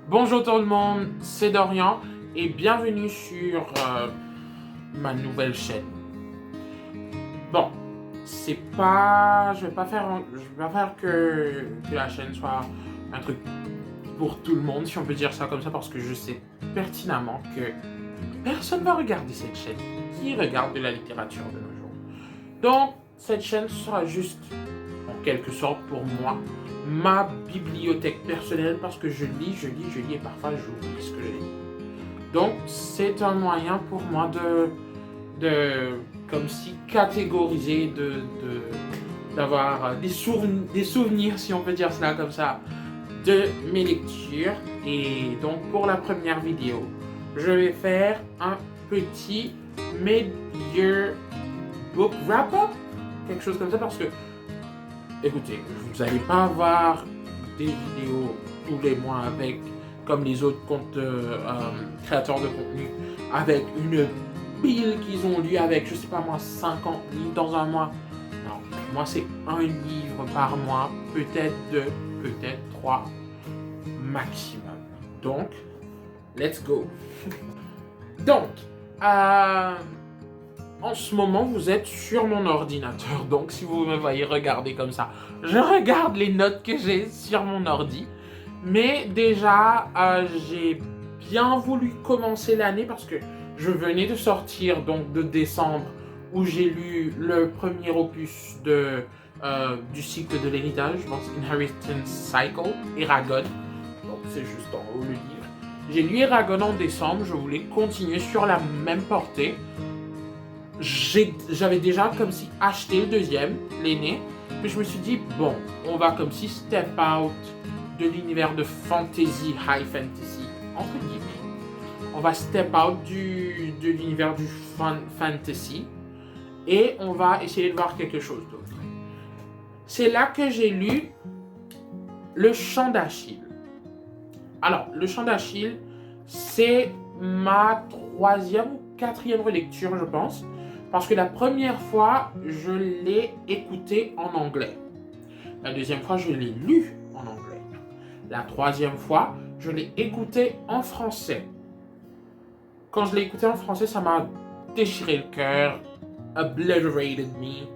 Bonjour tout le monde, c'est Dorian et bienvenue sur ma nouvelle chaîne. Bon, c'est pas, je vais pas faire que la chaîne soit un truc pour tout le monde, si on peut dire ça comme ça, parce que je sais pertinemment que personne va regarder cette chaîne. Qui regarde de la littérature de nos jours? Donc, cette chaîne sera juste, en quelque sorte pour moi, ma bibliothèque personnelle parce que je lis et parfois j'oublie ce que j'ai lu. Donc, c'est un moyen pour moi de comme si catégoriser, d'avoir des souvenirs, si on peut dire cela comme ça, de mes lectures. Et donc, pour la première vidéo, je vais faire un petit mid-year book wrap-up, quelque chose comme ça, parce que, écoutez, vous n'allez pas avoir des vidéos tous les mois avec, comme les autres créateurs de contenu, avec une pile qu'ils ont lu avec, je sais pas moi, 50 livres dans un mois. Non, moi c'est un livre par mois, peut-être deux, peut-être trois, maximum. Donc, let's go. Donc, en ce moment, vous êtes sur mon ordinateur. Donc, si vous me voyez regarder comme ça, je regarde les notes que j'ai sur mon ordi. Mais déjà, j'ai bien voulu commencer l'année parce que je venais de sortir donc de décembre où j'ai lu le premier opus du cycle de l'héritage, je pense Inheritance Cycle, Eragon. Donc, c'est juste en haut le livre. J'ai lu Eragon en décembre, je voulais continuer sur la même portée. J'avais déjà comme si acheté le deuxième, l'aîné, mais je me suis dit, bon, on va comme si step out de l'univers de fantasy, high fantasy, entre guillemets. On va step out de l'univers du fantasy et on va essayer de voir quelque chose d'autre. C'est là que j'ai lu Le Chant d'Achille. Alors, Le Chant d'Achille, c'est ma troisième ou quatrième relecture, je pense. Parce que la première fois, je l'ai écouté en anglais. La deuxième fois, je l'ai lu en anglais. La troisième fois, je l'ai écouté en français. Quand je l'ai écouté en français, ça m'a déchiré le cœur, obliterated me.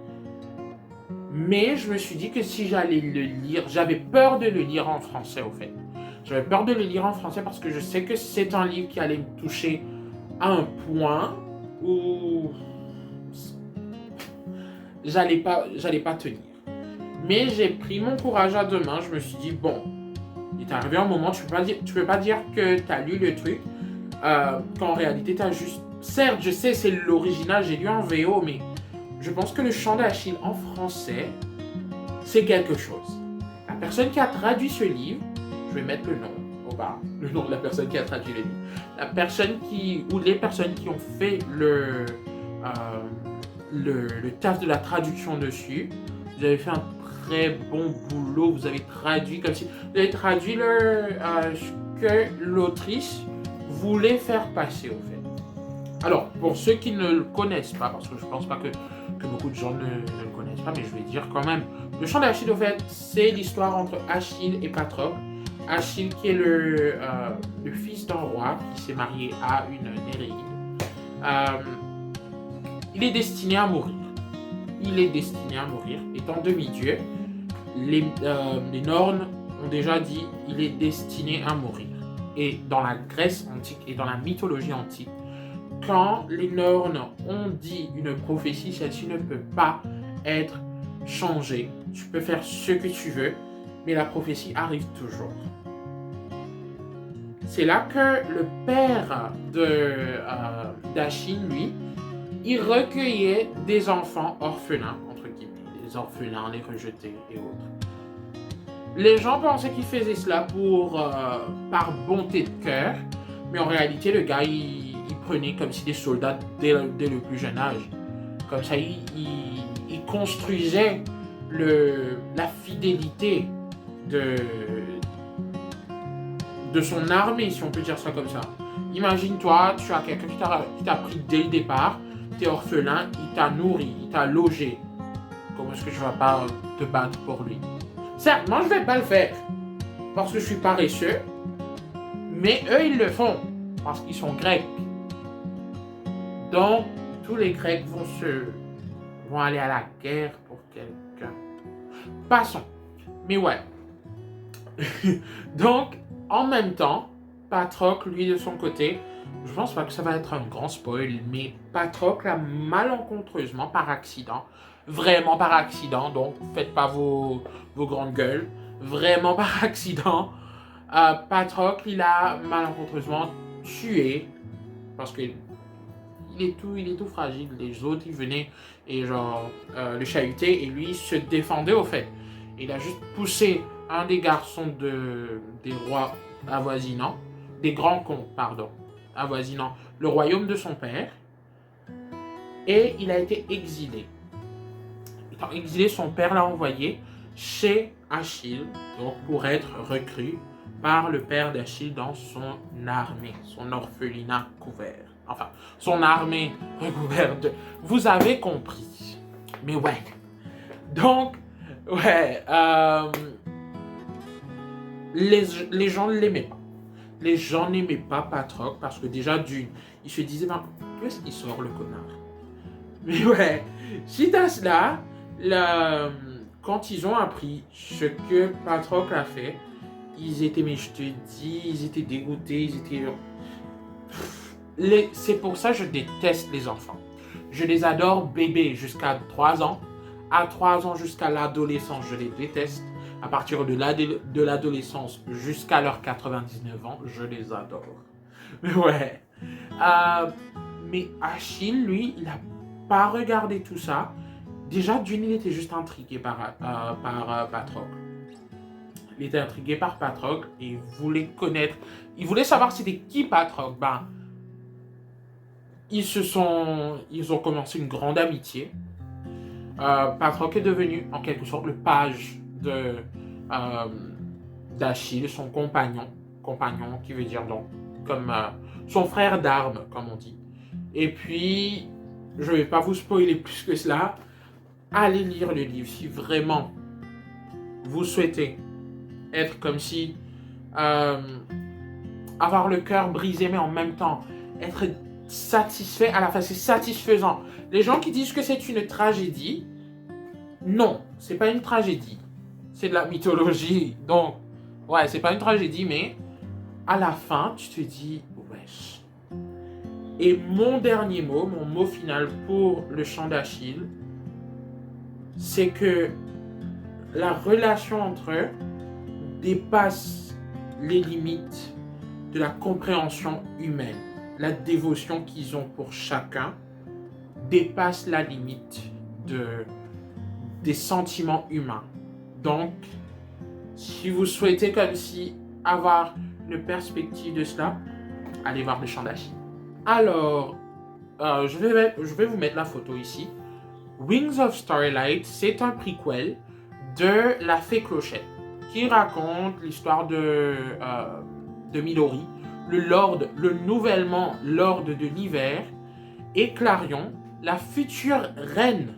Mais je me suis dit que si j'allais le lire, j'avais peur de le lire en français au fait. J'avais peur de le lire en français parce que je sais que c'est un livre qui allait me toucher à un point où j'allais pas tenir. Mais j'ai pris mon courage à deux mains. Je me suis dit, bon, il est arrivé un moment, tu peux pas dire que tu as lu le truc, qu'en réalité, tu as juste... Certes, je sais, c'est l'original, j'ai lu en VO, mais je pense que Le Chant d'Achille en français, c'est quelque chose. La personne qui a traduit ce livre, je vais mettre le nom au bas, le nom de la personne qui a traduit le livre. La personne ou les personnes qui ont fait le taf de la traduction dessus, vous avez fait un très bon boulot, vous avez traduit comme si... Vous avez traduit ce que l'autrice voulait faire passer au fait. Alors, pour ceux qui ne le connaissent pas, parce que je pense pas que beaucoup de gens ne le connaissent pas, mais je vais dire quand même. Le Chant d'Achille, au fait, c'est l'histoire entre Achille et Patrocle. Achille qui est le fils d'un roi qui s'est marié à une Néréide. Il est destiné à mourir. Étant demi-dieu, les Nornes ont déjà dit il est destiné à mourir. Et dans la Grèce antique et dans la mythologie antique, quand les Nornes ont dit une prophétie, celle-ci ne peut pas être changée. Tu peux faire ce que tu veux, mais la prophétie arrive toujours. C'est là que le père d'Achille, lui, il recueillait des enfants orphelins, entre guillemets, les orphelins, les rejetés et autres. Les gens pensaient qu'il faisait cela par bonté de cœur, mais en réalité, le gars, il prenait comme si des soldats dès le plus jeune âge. Comme ça, il construisait la fidélité de son armée, si on peut dire ça comme ça. Imagine-toi, tu as quelqu'un qui t'a pris dès le départ, t'es orphelin, il t'a nourri, il t'a logé. Comment est-ce que tu vas pas te battre pour lui? Certes, moi je vais pas le faire parce que je suis paresseux, Mais eux, ils le font parce qu'ils sont grecs. Donc, tous les Grecs vont aller à la guerre pour quelqu'un. Passons. Mais ouais. Donc, en même temps, Patrocle, lui, de son côté, je pense pas que ça va être un grand spoil, mais Patrocle a malencontreusement, par accident, vraiment par accident, donc faites pas vos grandes gueules, vraiment par accident, Patrocle, il a malencontreusement tué, parce que il est tout fragile, les autres, ils venaient et genre le chahuter, et lui, se défendait au fait. Il a juste poussé un des garçons des rois avoisinants, des grands comtes, pardon, avoisinant le royaume de son père, et il a été exilé. Étant exilé, son père l'a envoyé chez Achille, donc pour être recru par le père d'Achille dans son armée, son orphelinat couvert. Enfin, son armée recouverte. Vous avez compris. Mais ouais. Donc, ouais. Les gens ne l'aimaient pas. Les gens n'aimaient pas Patrocle parce que déjà d'une, ils se disaient, ben, où est-ce qu'il sort le connard? Mais ouais, suite à cela, quand ils ont appris ce que Patrocle a fait, ils étaient, mais je te dis, ils étaient dégoûtés, ils étaient... C'est pour ça que je déteste les enfants. Je les adore bébés jusqu'à 3 ans. À 3 ans jusqu'à l'adolescence, je les déteste. À partir de l'adolescence jusqu'à leurs 99 ans, je les adore. Mais ouais. Mais Achille, lui, il n'a pas regardé tout ça. Déjà, d'une, il était juste intrigué par Patrocle. Il était intrigué par Patrocle et il voulait connaître... Il voulait savoir c'était qui Patrocle. Ben, ils ont commencé une grande amitié. Patrocle est devenu en quelque sorte le page d'Achille, son compagnon qui veut dire donc comme son frère d'armes, comme on dit. Et puis, je ne vais pas vous spoiler plus que cela. Allez lire le livre si vraiment vous souhaitez être comme si avoir le cœur brisé, mais en même temps être satisfait à la fin. C'est satisfaisant. Les gens qui disent que c'est une tragédie, non, c'est pas une tragédie. C'est de la mythologie. Donc, ouais, c'est pas une tragédie, mais à la fin, tu te dis, wesh. Et mon dernier mot, mon mot final pour le chant d'Achille, c'est que la relation entre eux dépasse les limites de la compréhension humaine. La dévotion qu'ils ont pour chacun dépasse la limite des sentiments humains. Donc, si vous souhaitez comme si avoir une perspective de cela, allez voir le chant d'Achille. Alors, je vais vous mettre la photo ici. Wings of Starlight, c'est un prequel de La Fée Clochette qui raconte l'histoire de Milori, le nouvellement Lord de l'Hiver, et Clarion, la future reine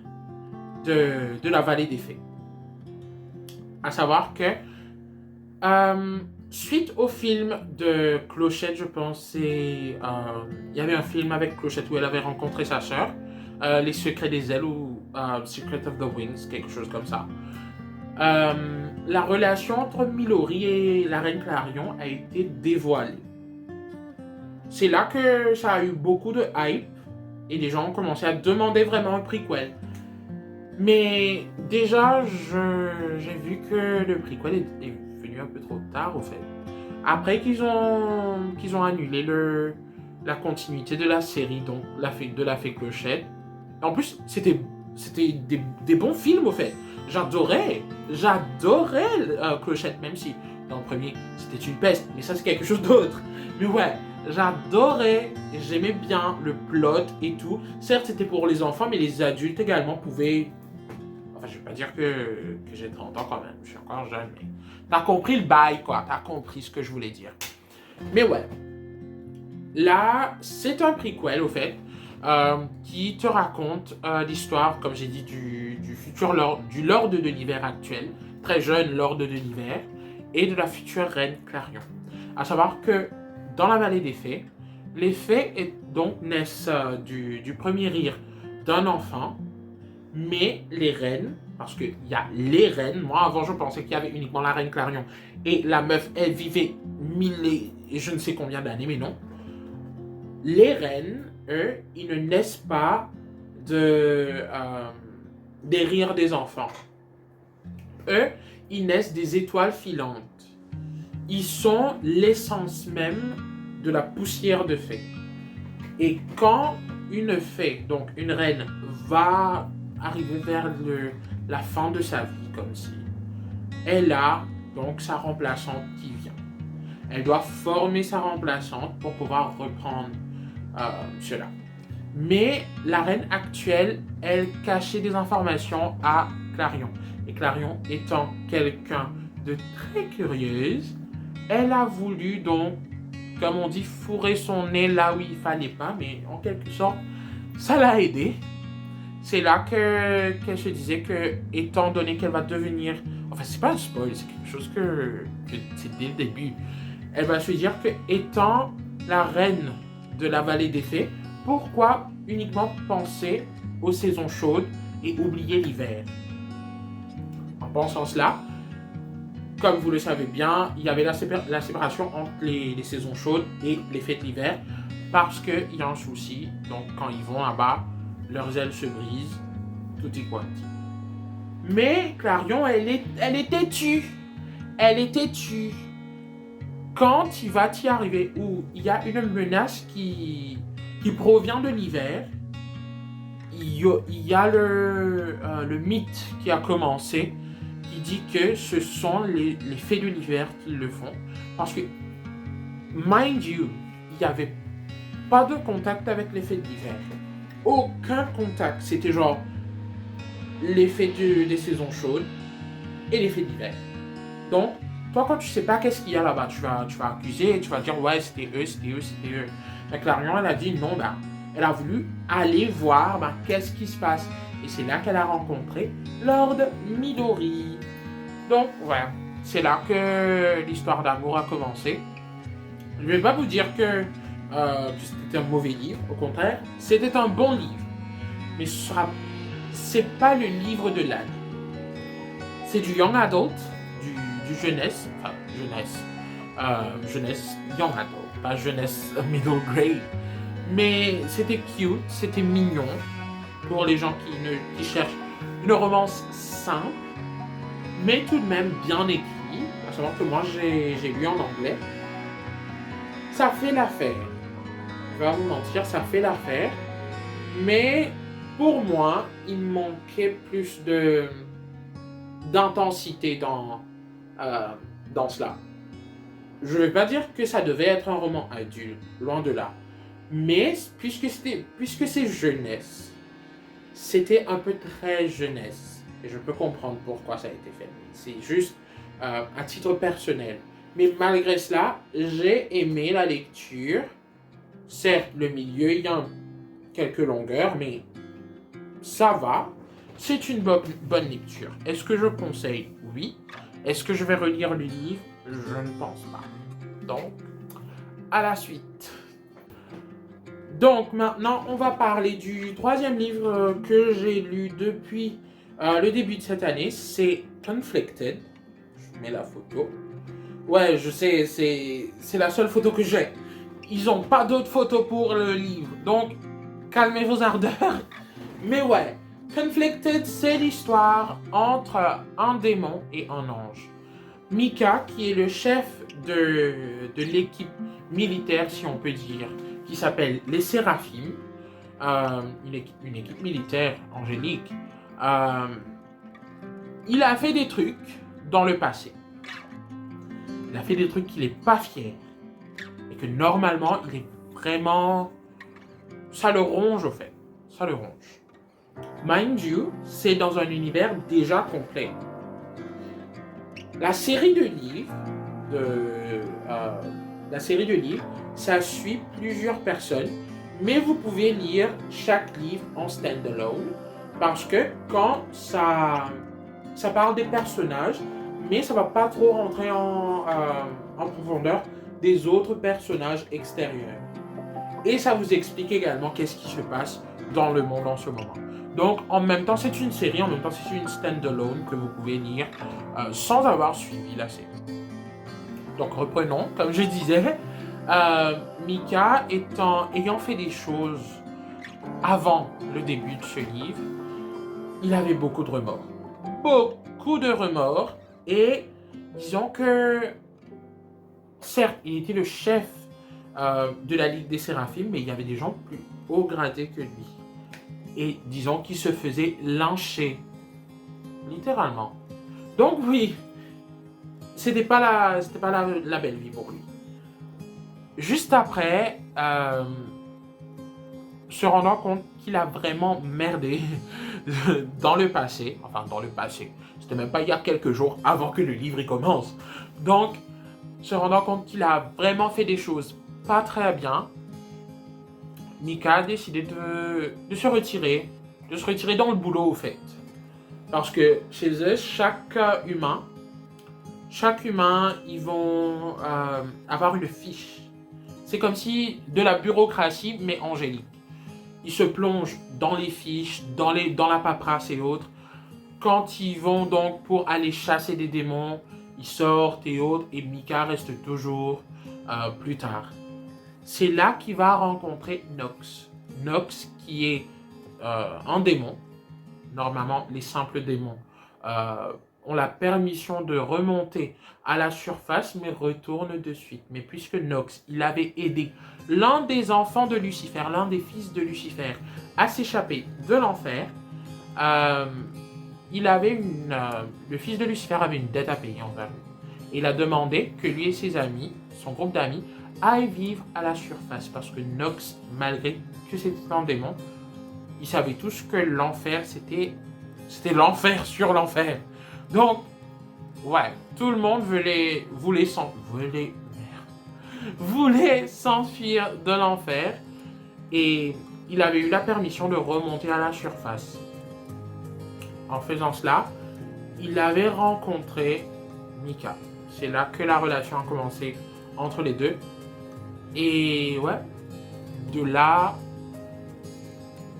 de la Vallée des Fées. À savoir que suite au film de Clochette, je pense, il y avait un film avec Clochette où elle avait rencontré sa sœur, Les Secrets des Ailes ou Secret of the Wings, quelque chose comme ça. La relation entre Milori et la reine Clarion a été dévoilée. C'est là que ça a eu beaucoup de hype et les gens ont commencé à demander vraiment un prequel. Mais déjà, j'ai vu que le prequel est venu un peu trop tard, au fait. Après qu'ils ont annulé la continuité de la série, donc de la Fée Clochette. En plus, c'était des bons films, au fait. J'adorais Clochette, même si dans le premier, c'était une peste. Mais ça, c'est quelque chose d'autre. Mais ouais, j'adorais, j'aimais bien le plot et tout. Certes, c'était pour les enfants, mais les adultes également pouvaient... Enfin, je vais pas dire que j'ai 30 ans quand même, je suis encore jeune, mais... T'as compris le bail, quoi. T'as compris ce que je voulais dire. Mais ouais. Là, c'est un prequel, au fait, qui te raconte l'histoire, comme j'ai dit, du futur du Lord de l'Hiver actuel, très jeune Lord de l'Hiver, et de la future reine Clarion. À savoir que dans la vallée des fées. Les fées naissent du premier rire d'un enfant, mais les reines, parce qu'il y a les reines, moi avant je pensais qu'il y avait uniquement la reine Clarion, et la meuf, elle vivait et je ne sais combien d'années, mais non. Les reines, eux, ils ne naissent pas des rires des enfants. Eux, ils naissent des étoiles filantes. Ils sont l'essence même de la poussière de fée. Et quand une fée, donc une reine, va arriver vers la fin de sa vie, comme si elle a donc sa remplaçante qui vient. Elle doit former sa remplaçante pour pouvoir reprendre cela. Mais la reine actuelle, elle cachait des informations à Clarion. Et Clarion étant quelqu'un de très curieuse, elle a voulu donc, comme on dit, fourrer son nez là où il fallait pas, mais en quelque sorte, ça l'a aidé. C'est là qu'elle se disait que, étant donné qu'elle va devenir... Enfin, c'est pas un spoil, c'est quelque chose que c'est dès le début. Elle va se dire que, étant la reine de la vallée des fées, pourquoi uniquement penser aux saisons chaudes et oublier l'hiver? En pensant cela, comme vous le savez bien, il y avait la séparation entre les saisons chaudes et les fêtes d'hiver, parce qu'il y a un souci. Donc, quand ils vont là-bas, leurs ailes se brisent, tout est quanti. Mais Clarion, elle est têtue. Elle est têtue. Quand il va y arriver où il y a une menace qui provient de l'hiver, il y a le mythe qui a commencé, qui dit que ce sont les fées de l'hiver qui le font. Parce que, mind you, il n'y avait pas de contact avec les fées de l'hiver. Aucun contact. C'était genre les fées des saisons chaudes et les fées d'hiver. Donc, toi, quand tu sais pas qu'est-ce qu'il y a là-bas, tu vas accuser et tu vas dire ouais, c'était eux. Mais Clarion, elle a dit non, elle a voulu aller voir qu'est-ce qui se passe. Et c'est là qu'elle a rencontré Lord Midori. Donc, voilà, c'est là que l'histoire d'amour a commencé. Je ne vais pas vous dire que c'était un mauvais livre, au contraire, c'était un bon livre. Mais c'est pas le livre de l'année. C'est du young adult, du jeunesse, young adult, pas jeunesse middle grade. Mais c'était cute, c'était mignon pour les gens qui cherchent une romance simple, mais tout de même bien écrit. À savoir que moi j'ai lu en anglais. Ça fait l'affaire. Je vais pas vous mentir, ça fait l'affaire. Mais pour moi, il manquait plus d'intensité dans cela. Je ne vais pas dire que ça devait être un roman adulte, loin de là. Mais puisque c'est jeunesse, c'était un peu très jeunesse. Et je peux comprendre pourquoi ça a été fait. C'est juste à titre personnel. Mais malgré cela, j'ai aimé la lecture. Certes, le milieu, il y a quelques longueurs, mais ça va. C'est une bonne lecture. Est-ce que je conseille? Oui. Est-ce que je vais relire le livre? Je ne pense pas. Donc, à la suite. Donc, maintenant, on va parler du troisième livre que j'ai lu depuis le début de cette année. C'est Conflicted. Je mets la photo. Ouais, je sais, c'est la seule photo que j'ai. Ils n'ont pas d'autres photos pour le livre. Donc, calmez vos ardeurs. Mais ouais, Conflicted, c'est l'histoire entre un démon et un ange. Mika, qui est le chef de l'équipe militaire, si on peut dire, qui s'appelle les Séraphim, une équipe militaire angélique, il a fait des trucs dans le passé. Il a fait des trucs qu'il n'est pas fier. Et que normalement, il est vraiment... Ça le ronge, au fait. Ça le ronge. Mind you, c'est dans un univers déjà complet. La série de livres, ça suit plusieurs personnes, mais vous pouvez lire chaque livre en standalone, parce que quand ça parle des personnages, mais ça va pas trop rentrer en profondeur des autres personnages extérieurs. Et ça vous explique également qu'est-ce qui se passe dans le monde en ce moment. Donc, en même temps, c'est une série, en même temps, c'est une stand-alone que vous pouvez lire sans avoir suivi la série. Donc, reprenons. Comme je disais, Mika ayant fait des choses avant le début de ce livre, il avait beaucoup de remords. Beaucoup de remords. Et disons que, certes, il était le chef de la Ligue des Séraphimes, mais il y avait des gens plus haut gradés que lui. Et disons qu'il se faisait lyncher. Littéralement. Donc oui, c'était pas la belle vie pour lui. Juste après, se rendant compte qu'il a vraiment merdé dans le passé. Enfin, dans le passé. C'était même pas il y a quelques jours avant que le livre commence. Donc, se rendant compte qu'il a vraiment fait des choses pas très bien, Mika a décidé de se retirer dans le boulot au fait. Parce que chez eux, chaque humain, ils vont avoir une fiche. C'est comme si de la bureaucratie, mais angélique. Ils se plongent dans les fiches, dans la paperasse et autres. Quand ils vont donc pour aller chasser des démons, ils sortent et autres, et Mika reste toujours plus tard. C'est là qu'il va rencontrer Nox. Nox qui est un démon. Normalement, les simples démons ont la permission de remonter à la surface, mais retournent de suite. Mais puisque Nox, il avait aidé l'un des enfants de Lucifer, l'un des fils de Lucifer, à s'échapper de l'enfer, le fils de Lucifer avait une dette à payer envers lui. Il a demandé que lui et ses amis, son groupe d'amis, aillent vivre à la surface. Parce que Nox, malgré que c'était un démon, ils savaient tous que l'enfer, c'était l'enfer sur l'enfer. Donc, ouais, tout le monde voulait s'enfuir de l'enfer. Et il avait eu la permission de remonter à la surface. En faisant cela, il avait rencontré Mika. C'est là que la relation a commencé entre les deux. Et ouais, de là,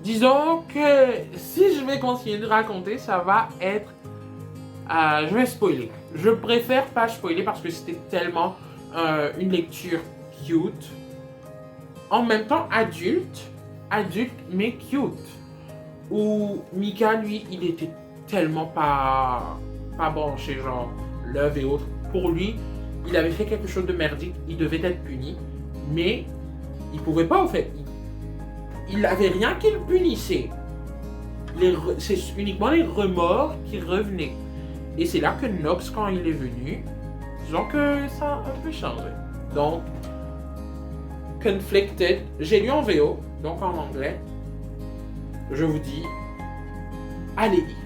disons que si je vais continuer de raconter, ça va être... je vais spoiler. Je préfère pas spoiler parce que c'était tellement une lecture cute. En même temps adulte mais cute. Où Mika, lui, il était tellement pas branché, genre Love et autres. Pour lui, il avait fait quelque chose de merdique, il devait être puni, mais il pouvait pas, au fait. Il n'avait rien qui le punissait. C'est uniquement les remords qui revenaient. Et c'est là que Nox, quand il est venu, disons que ça a un peu changé. Donc, Conflicted, j'ai lu en VO, donc en anglais. Je vous dis, allez lire.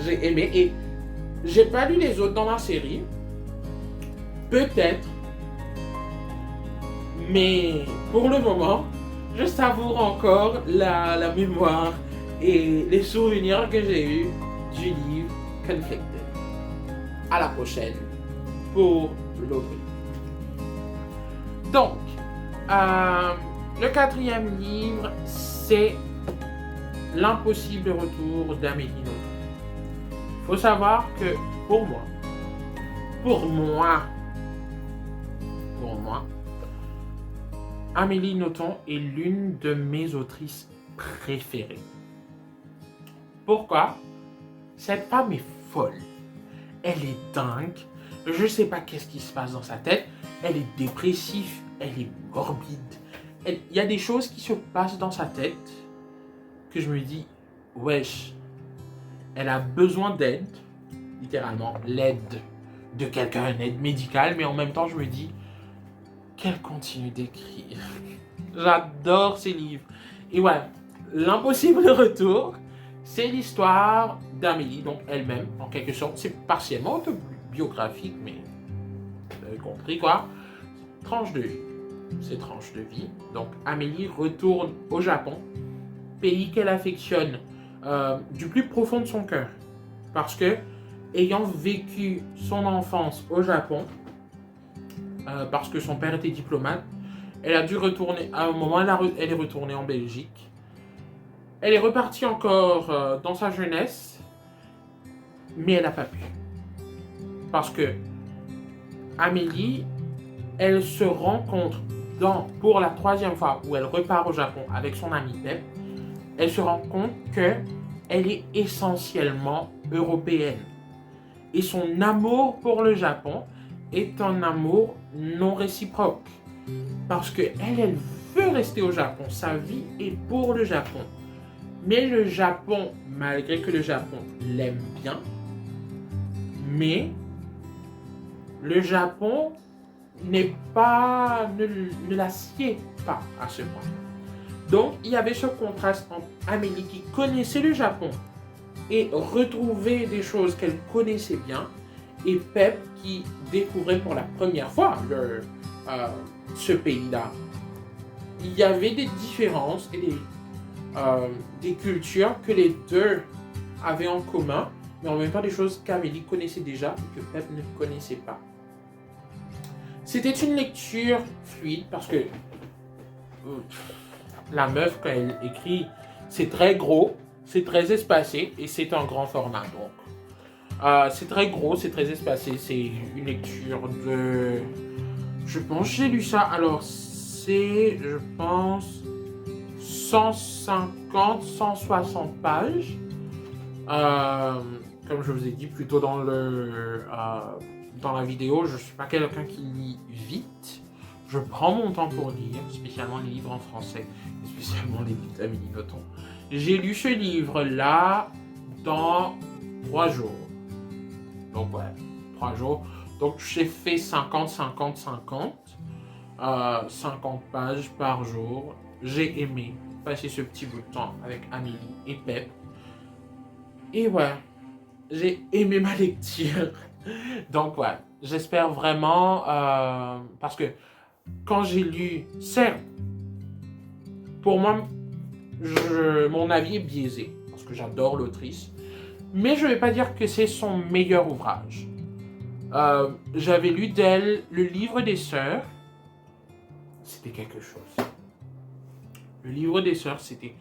J'ai aimé et j'ai pas lu les autres dans la série. Peut-être. Mais pour le moment, je savoure encore la mémoire et les souvenirs que j'ai eus du livre Conflicted. À la prochaine pour l'autre livre. Donc, le quatrième livre, c'est L'impossible retour d'Amélie Nothomb. Il faut savoir que pour moi, Amélie Nothomb est l'une de mes autrices préférées. Pourquoi? Cette femme est folle. Elle est dingue. Je sais pas qu'est-ce qui se passe dans sa tête. Elle est dépressive. Elle est morbide. Il y a des choses qui se passent dans sa tête que je me dis, wesh, elle a besoin d'aide. Littéralement, l'aide de quelqu'un, une aide médicale. Mais en même temps, je me dis, qu'elle continue d'écrire. J'adore ces livres. Et ouais, L'impossible retour, c'est l'histoire d'Amélie, donc elle-même, en quelque sorte. C'est partiellement autobiographique, mais vous avez compris quoi. Tranche de vie. C'est tranche de vie. Donc Amélie retourne au Japon, pays qu'elle affectionne du plus profond de son cœur. Parce que, ayant vécu son enfance au Japon, parce que son père était diplomate. Elle a dû retourner, à un moment, elle est retournée en Belgique. Elle est repartie encore dans sa jeunesse, mais elle n'a pas pu. Parce que Amélie, elle se rencontre pour la 3e fois où elle repart au Japon avec son amie Pep, elle se rend compte qu'elle est essentiellement européenne. Et son amour pour le Japon est un amour non réciproque. Parce qu'elle veut rester au Japon. Sa vie est pour le Japon. Mais le Japon, malgré que le Japon l'aime bien, mais le Japon ne l'assied pas à ce point. Donc, il y avait ce contraste entre Amélie qui connaissait le Japon et retrouvait des choses qu'elle connaissait bien, et Pep qui découvrait pour la première fois ce pays-là. Il y avait des différences et des cultures que les deux avaient en commun, mais en même temps des choses qu'Amélie connaissait déjà et que Pep ne connaissait pas. C'était une lecture fluide parce que la meuf, quand elle écrit, c'est très gros, c'est très espacé et c'est un grand format. Donc, c'est très gros, c'est très espacé. C'est une lecture de... Je pense que j'ai lu ça. Alors, c'est, je pense, 150, 160 pages. Comme je vous ai dit plus tôt dans la vidéo, je ne suis pas quelqu'un qui lit vite. Je prends mon temps pour lire, spécialement les livres en français, et spécialement les livres d'Amélie Nothomb. J'ai lu ce livre-là dans 3 jours. Donc ouais, 3 jours. Donc j'ai fait 50, 50, 50. 50 pages par jour. J'ai aimé passer ce petit bout de temps avec Amélie et Pep. Et ouais, j'ai aimé ma lecture. Donc ouais, j'espère vraiment, parce que quand j'ai lu, certes, pour moi, mon avis est biaisé, parce que j'adore l'autrice, mais je ne vais pas dire que c'est son meilleur ouvrage. J'avais lu d'elle le livre des sœurs, c'était quelque chose. Le livre des sœurs, c'était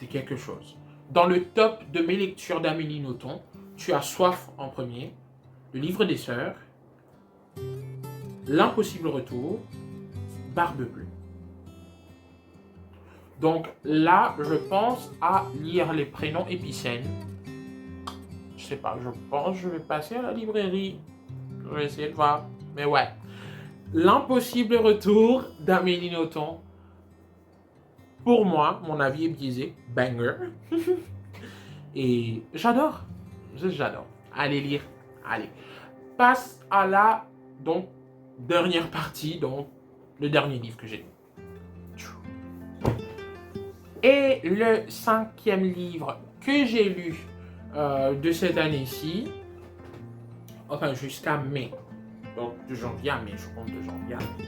quelque chose. Dans le top de mes lectures d'Amélie Nothomb, tu as Soif en premier, le livre des sœurs, L'impossible retour, Barbe bleue. Donc là, je pense à lire les prénoms épicènes. Je sais pas, je pense que je vais passer à la librairie. Je vais essayer de voir. Mais ouais. L'impossible retour d'Amélie Nothomb. Pour moi, mon avis est biaisé. Banger. Et j'adore. J'adore. Allez lire. Allez. Passe à la dernière partie, donc le dernier livre que j'ai lu. Et le 5e livre que j'ai lu de cette année-ci, enfin jusqu'à mai, donc de janvier à mai, je compte de janvier à mai,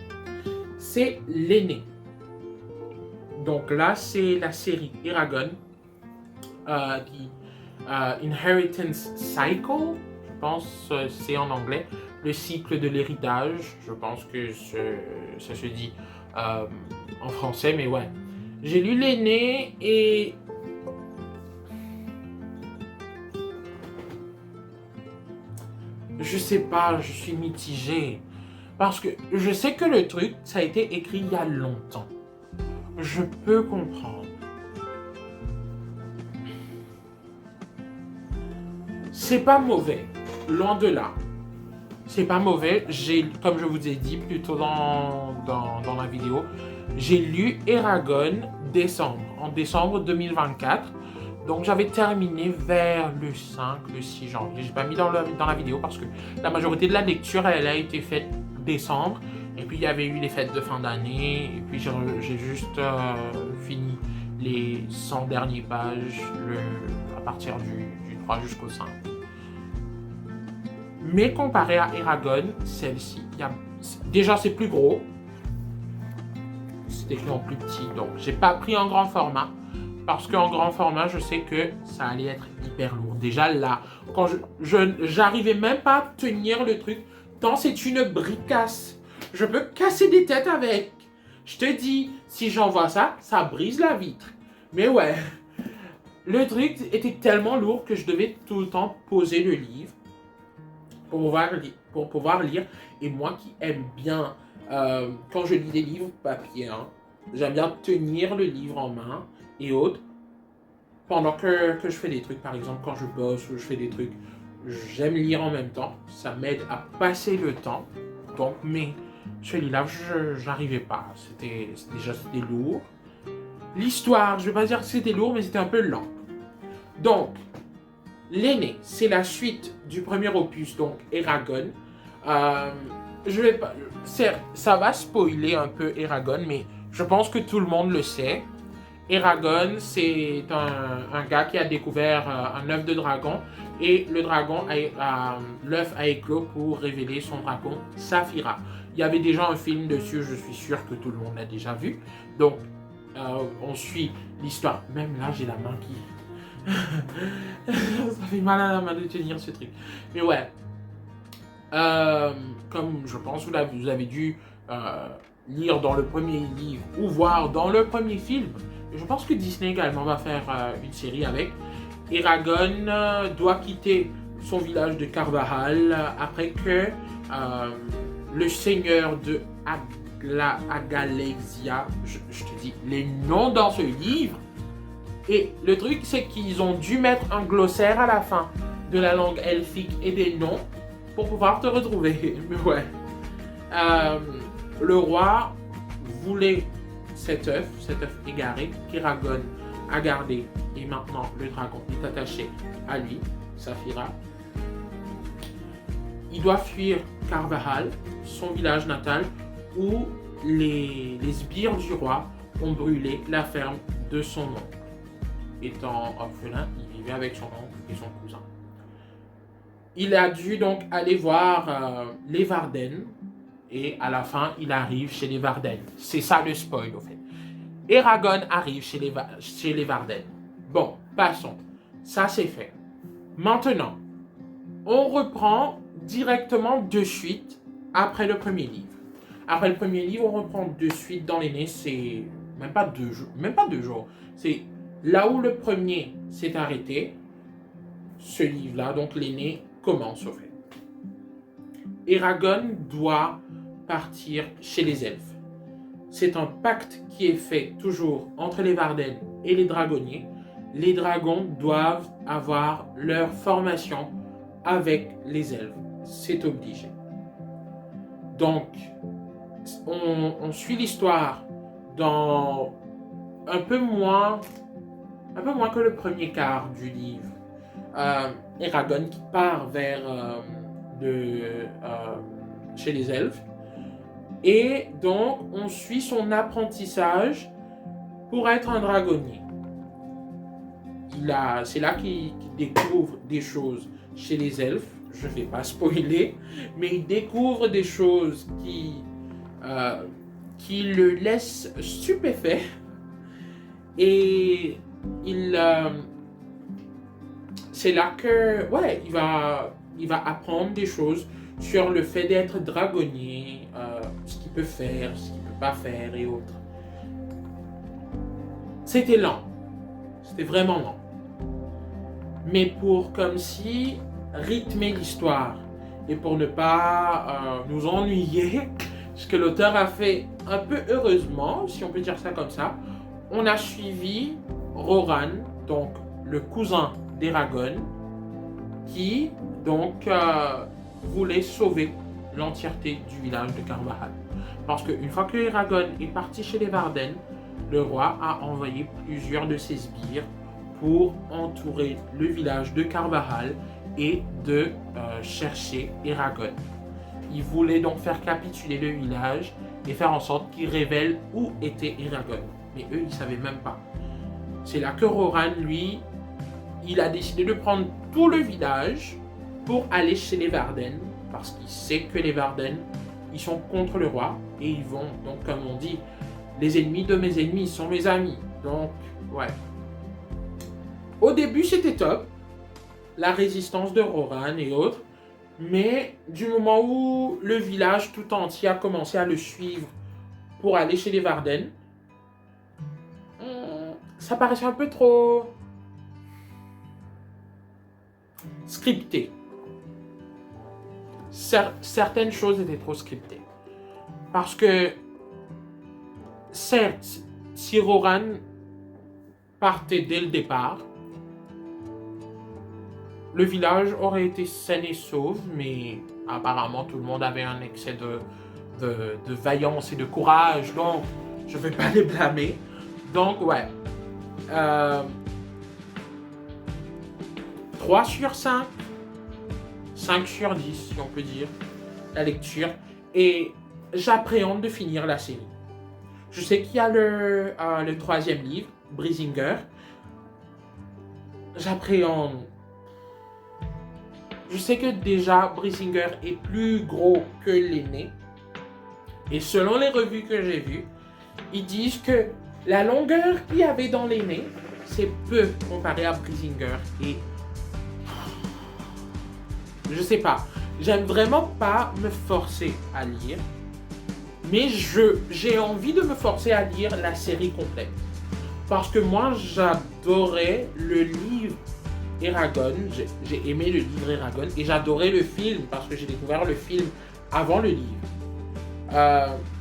c'est L'aîné. Donc là, c'est la série Eragon, Inheritance Cycle, je pense c'est en anglais, le cycle de l'héritage, je pense que ça se dit en français, mais ouais. J'ai lu L'aîné et je sais pas, je suis mitigé. Parce que je sais que le truc, ça a été écrit il y a longtemps. Je peux comprendre. C'est pas mauvais, loin de là. C'est pas mauvais, comme je vous ai dit plus tôt dans la vidéo, j'ai lu Eragon en décembre 2024. Donc j'avais terminé vers le 5, le 6 janvier. J'ai pas mis dans la vidéo parce que la majorité de la lecture, elle a été faite décembre. Et puis il y avait eu les fêtes de fin d'année. Et puis j'ai juste fini les 100 dernières pages à partir du 3 jusqu'au 5. Mais comparé à Eragon, celle-ci, déjà c'est plus gros. C'est écrit en plus petit. Donc j'ai pas pris en grand format. Parce qu'en grand format, je sais que ça allait être hyper lourd. Déjà là, quand j'arrivais même pas à tenir le truc, tant c'est une bricasse. Je peux casser des têtes avec. Je te dis, si j'envoie ça, ça brise la vitre. Mais ouais, le truc était tellement lourd que je devais tout le temps poser le livre pour pouvoir lire. Et moi qui aime bien, quand je lis des livres papier, hein, j'aime bien tenir le livre en main et autres. Pendant que je fais des trucs, par exemple, quand je bosse ou je fais des trucs, j'aime lire en même temps. Ça m'aide à passer le temps. Donc, mais celui-là, j'arrivais pas. C'était lourd. L'histoire, je vais pas dire que c'était lourd, mais c'était un peu lent. Donc, l'aîné, c'est la suite du premier opus, donc Eragon. Je vais pas, ça va spoiler un peu Eragon, mais je pense que tout le monde le sait. Eragon, c'est un gars qui a découvert un œuf de dragon et l'œuf a éclos pour révéler son dragon, Saphira. Il y avait déjà un film dessus, je suis sûr que tout le monde l'a déjà vu. Donc, on suit l'histoire. Même là, j'ai la main qui... Ça fait mal à la main de tenir ce truc. Mais ouais, comme je pense que vous avez dû lire dans le premier livre ou voir dans le premier film, je pense que Disney également va faire une série avec. Eragon doit quitter son village de Carvajal après que le seigneur de Agalexia, je te dis les noms dans ce livre, et le truc c'est qu'ils ont dû mettre un glossaire à la fin de la langue elfique et des noms pour pouvoir te retrouver. Mais ouais, le roi voulait cet œuf égaré qu'Eragon a gardé et maintenant le dragon est attaché à lui, Saphira. Il doit fuir Carvajal, son village natal, où les sbires du roi ont brûlé la ferme de son oncle. Étant orphelin, il vivait avec son oncle et son cousin. Il a dû donc aller voir les Varden et à la fin, il arrive chez les Varden. C'est ça le spoil au fait. Eragon arrive chez les Varden. Bon, passons. Ça c'est fait. Maintenant, on reprend directement de suite après le premier livre. Après le premier livre, on reprend de suite dans l'aîné, c'est même pas 2 jours. Même pas 2 jours. C'est là où le premier s'est arrêté, ce livre-là, donc l'aîné, commence au fait. Eragon doit partir chez les elfes. C'est un pacte qui est fait toujours entre les Varden et les dragonniers. Les dragons doivent avoir leur formation avec les elfes. C'est obligé. Donc, on suit l'histoire dans un peu moins que le premier quart du livre. Eragon qui part chez les elfes. Et donc, on suit son apprentissage pour être un dragonnier. C'est là qu'il découvre des choses chez les elfes. Je ne vais pas spoiler, mais il découvre des choses qui le laissent stupéfait. Et c'est là que, ouais, il va apprendre des choses sur le fait d'être dragonnier, ce qu'il peut faire, ce qu'il ne peut pas faire et autres. C'était lent. C'était vraiment lent. Mais pour comme si rythmer l'histoire et pour ne pas nous ennuyer, ce que l'auteur a fait un peu heureusement, si on peut dire ça comme ça, on a suivi Roran, donc le cousin d'Eragon, qui donc voulait sauver l'entièreté du village de Carvajal. Parce qu'une fois que Eragon est parti chez les Varden, le roi a envoyé plusieurs de ses sbires pour entourer le village de Carvajal et de chercher Eragon. Il voulait donc faire capituler le village et faire en sorte qu'il révèle où était Eragon. Mais eux, ils ne savaient même pas. C'est là que Roran, lui, il a décidé de prendre tout le village pour aller chez les Varden, parce qu'il sait que les Varden, ils sont contre le roi, et ils vont, donc comme on dit, les ennemis de mes ennemis sont mes amis. Donc, ouais. Au début, c'était top, la résistance de Roran et autres, Mais du moment où le village tout entier a commencé à le suivre pour aller chez les Varden, ça paraissait un peu trop scripté. Certaines choses étaient trop scriptées. Parce que, certes, si Roran partait dès le départ, le village aurait été sain et sauf, mais apparemment tout le monde avait un excès de vaillance et de courage, donc je ne vais pas les blâmer. Donc, ouais. 3 sur 5, 5 sur 10, si on peut dire, la lecture. Et j'appréhende de finir la série. Je sais qu'il y a le 3e livre, Brisinger. J'appréhende. Je sais que déjà, Brisinger est plus gros que l'aîné. Et selon les revues que j'ai vues, ils disent que la longueur qu'il y avait dans l'aîné, c'est peu comparé à Brisinger. Et je sais pas, j'aime vraiment pas me forcer à lire, mais j'ai envie de me forcer à lire la série complète. Parce que moi, j'adorais le livre Eragon, j'ai aimé le livre Eragon, et j'adorais le film, parce que j'ai découvert le film avant le livre.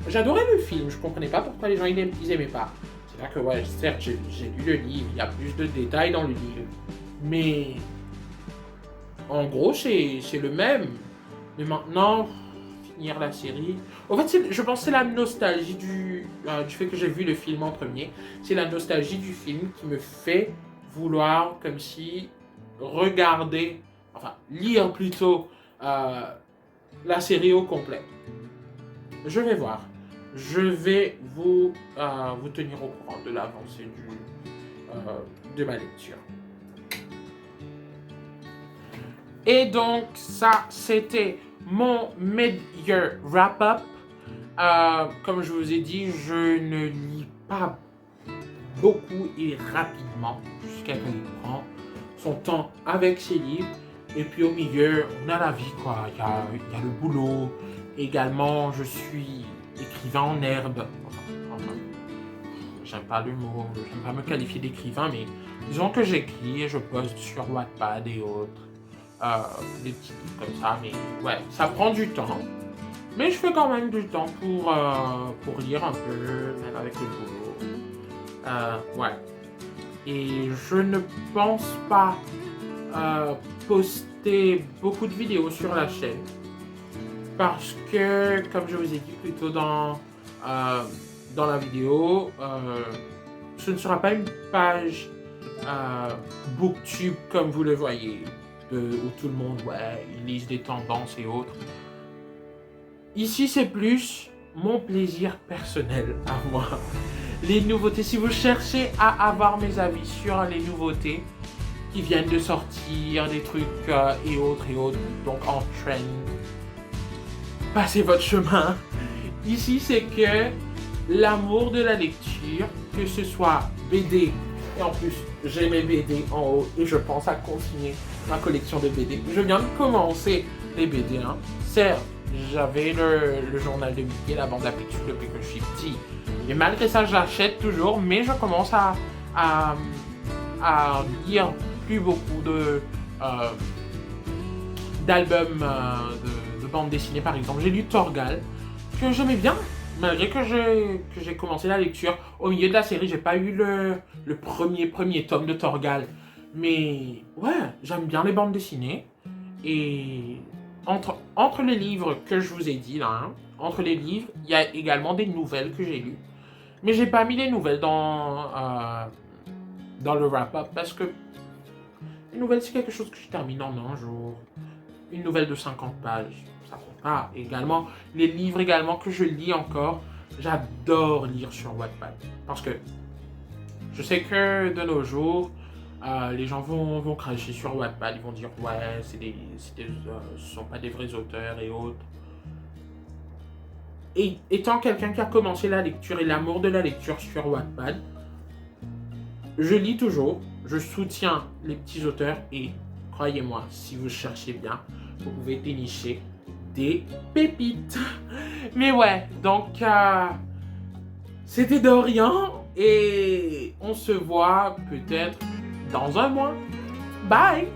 J'adorais le film, je comprenais pas pourquoi les gens ils aimaient pas. C'est là que, ouais, certes, j'ai lu le livre, il y a plus de détails dans le livre, mais en gros, c'est le même. Mais maintenant, finir la série... En fait, je pense que c'est la nostalgie du fait que j'ai vu le film en premier. C'est la nostalgie du film qui me fait vouloir, comme si, regarder, enfin, lire plutôt la série au complet. Je vais voir. Je vais vous tenir au courant de l'avancée de ma lecture. Et donc, ça, c'était mon mid-year wrap-up. Comme je vous ai dit, je ne lis pas beaucoup et rapidement, jusqu'à ce qu'il prend son temps avec ses livres. Et puis au milieu, on a la vie, quoi. Il y a le boulot. Également, je suis écrivain en herbe. Enfin, j'aime pas le mot, j'aime pas me qualifier d'écrivain, mais disons que j'écris et je poste sur Wattpad et autres. Des petits trucs comme ça, mais ouais, ça prend du temps. Mais je fais quand même du temps pour lire un peu, même avec le boulot. Ouais. Et je ne pense pas poster beaucoup de vidéos sur la chaîne. Parce que, comme je vous ai dit plus tôt dans la vidéo, ce ne sera pas une page Booktube comme vous le voyez. Où tout le monde, ouais, ils lisent des tendances et autres. Ici, c'est plus mon plaisir personnel à moi. Les nouveautés, si vous cherchez à avoir mes avis sur les nouveautés qui viennent de sortir, des trucs et autres, donc en trend, passez votre chemin. Ici, c'est que l'amour de la lecture, que ce soit BD, et en plus, j'ai mes BD en haut et je pense à continuer ma collection de BD. Je viens de commencer les BD. Hein. Certes, j'avais le journal de Mickey, la bande à Picsou depuis que je suis petit. Et malgré ça, j'achète toujours, mais je commence à lire plus beaucoup d'albums de bande dessinée, par exemple. J'ai lu Torgal, que j'aimais bien. Malgré que j'ai commencé la lecture, au milieu de la série, j'ai pas eu le premier tome de Torgal. Mais ouais, j'aime bien les bandes dessinées. Et entre les livres que je vous ai dit là, hein, entre les livres, il y a également des nouvelles que j'ai lues. Mais j'ai pas mis les nouvelles dans le wrap-up parce que les nouvelles, c'est quelque chose que je termine en un jour. Une nouvelle de 50 pages. Ça compte pas. Également, les livres également que je lis encore, j'adore lire sur Wattpad. Parce que je sais que de nos jours, les gens vont cracher sur Wattpad. Ils vont dire, ouais, ce sont pas des vrais auteurs et autres. Et étant quelqu'un qui a commencé la lecture et l'amour de la lecture sur Wattpad, je lis toujours, je soutiens les petits auteurs et croyez-moi, si vous cherchez bien, vous pouvez dénicher des pépites. Mais ouais, donc c'était Dorian et on se voit peut-être dans un mois. Bye!